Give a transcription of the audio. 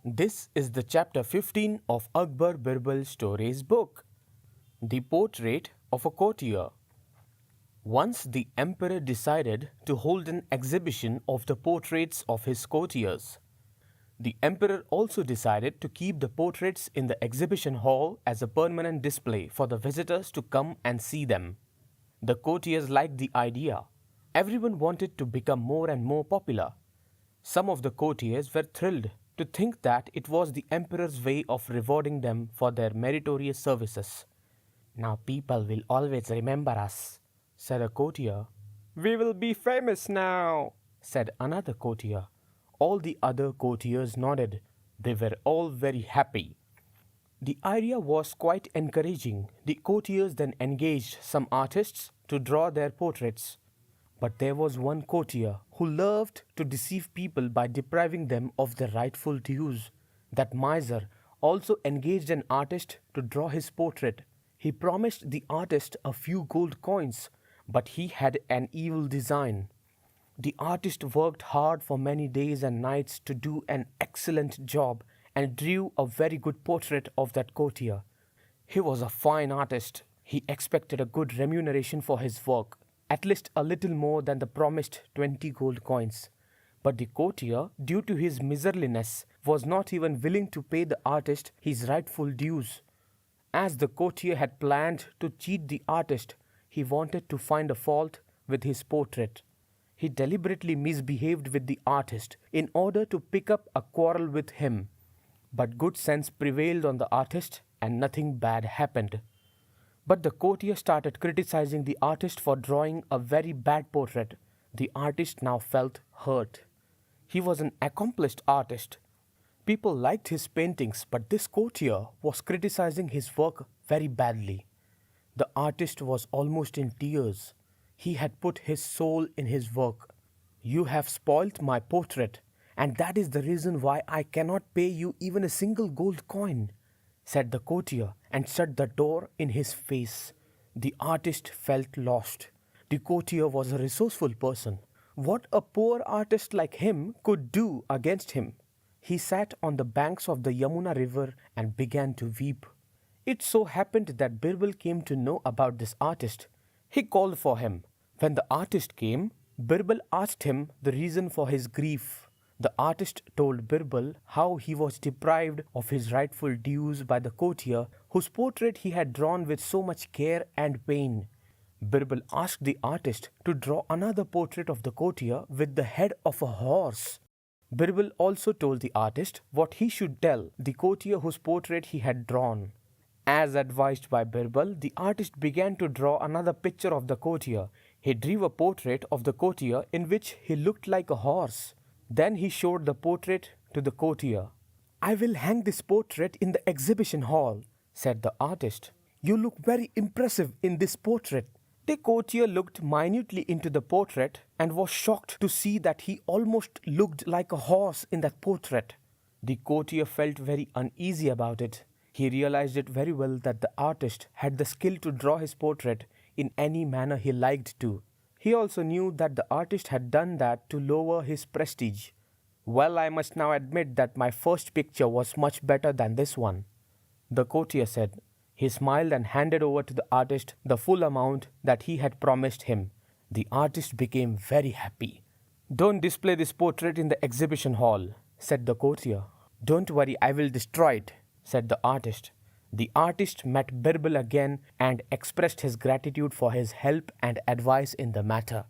This is the chapter 15 of Akbar Birbal stories book, The Portrait of a Courtier. Once the emperor decided to hold an exhibition of the portraits of his courtiers. The emperor also decided to keep the portraits in the exhibition hall as a permanent display for the visitors to come and see them. The courtiers liked the idea. Everyone wanted to become more and more popular. Some of the courtiers were thrilled to think that it was the emperor's way of rewarding them for their meritorious services. "Now people will always remember us," said a courtier. "We will be famous now," said another courtier. All the other courtiers nodded. They were all very happy. The idea was quite encouraging. The courtiers then engaged some artists to draw their portraits. But there was one courtier who loved to deceive people by depriving them of their rightful dues. That miser also engaged an artist to draw his portrait. He promised the artist a few gold coins, but he had an evil design. The artist worked hard for many days and nights to do an excellent job and drew a very good portrait of that courtier. He was a fine artist. He expected a good remuneration for his work, at least a little more than the promised 20 gold coins. But the courtier, due to his miserliness, was not even willing to pay the artist his rightful dues. As the courtier had planned to cheat the artist, he wanted to find a fault with his portrait. He deliberately misbehaved with the artist in order to pick up a quarrel with him. But good sense prevailed on the artist and nothing bad happened. But the courtier started criticizing the artist for drawing a very bad portrait. The artist now felt hurt. He was an accomplished artist. People liked his paintings, but this courtier was criticizing his work very badly. The artist was almost in tears. He had put his soul in his work. "You have spoilt my portrait, and that is the reason why I cannot pay you even a single gold coin," said the courtier, and shut the door in his face. The artist felt lost. The courtier was a resourceful person. What a poor artist like him could do against him? He sat on the banks of the Yamuna river and began to weep. It so happened that Birbal came to know about this artist. He called for him. When the artist came, Birbal asked him the reason for his grief. The artist told Birbal how he was deprived of his rightful dues by the courtier whose portrait he had drawn with so much care and pain. Birbal asked the artist to draw another portrait of the courtier with the head of a horse. Birbal also told the artist what he should tell the courtier whose portrait he had drawn. As advised by Birbal, the artist began to draw another picture of the courtier. He drew a portrait of the courtier in which he looked like a horse. Then he showed the portrait to the courtier. "I will hang this portrait in the exhibition hall," said the artist. "You look very impressive in this portrait." The courtier looked minutely into the portrait and was shocked to see that he almost looked like a horse in that portrait. The courtier felt very uneasy about it. He realized it very well that the artist had the skill to draw his portrait in any manner he liked to. He also knew that the artist had done that to lower his prestige. "Well, I must now admit that my first picture was much better than this one," the courtier said. He smiled and handed over to the artist the full amount that he had promised him. The artist became very happy. "Don't display this portrait in the exhibition hall," said the courtier. "Don't worry, I will destroy it," said the artist. The artist met Birbal again and expressed his gratitude for his help and advice in the matter.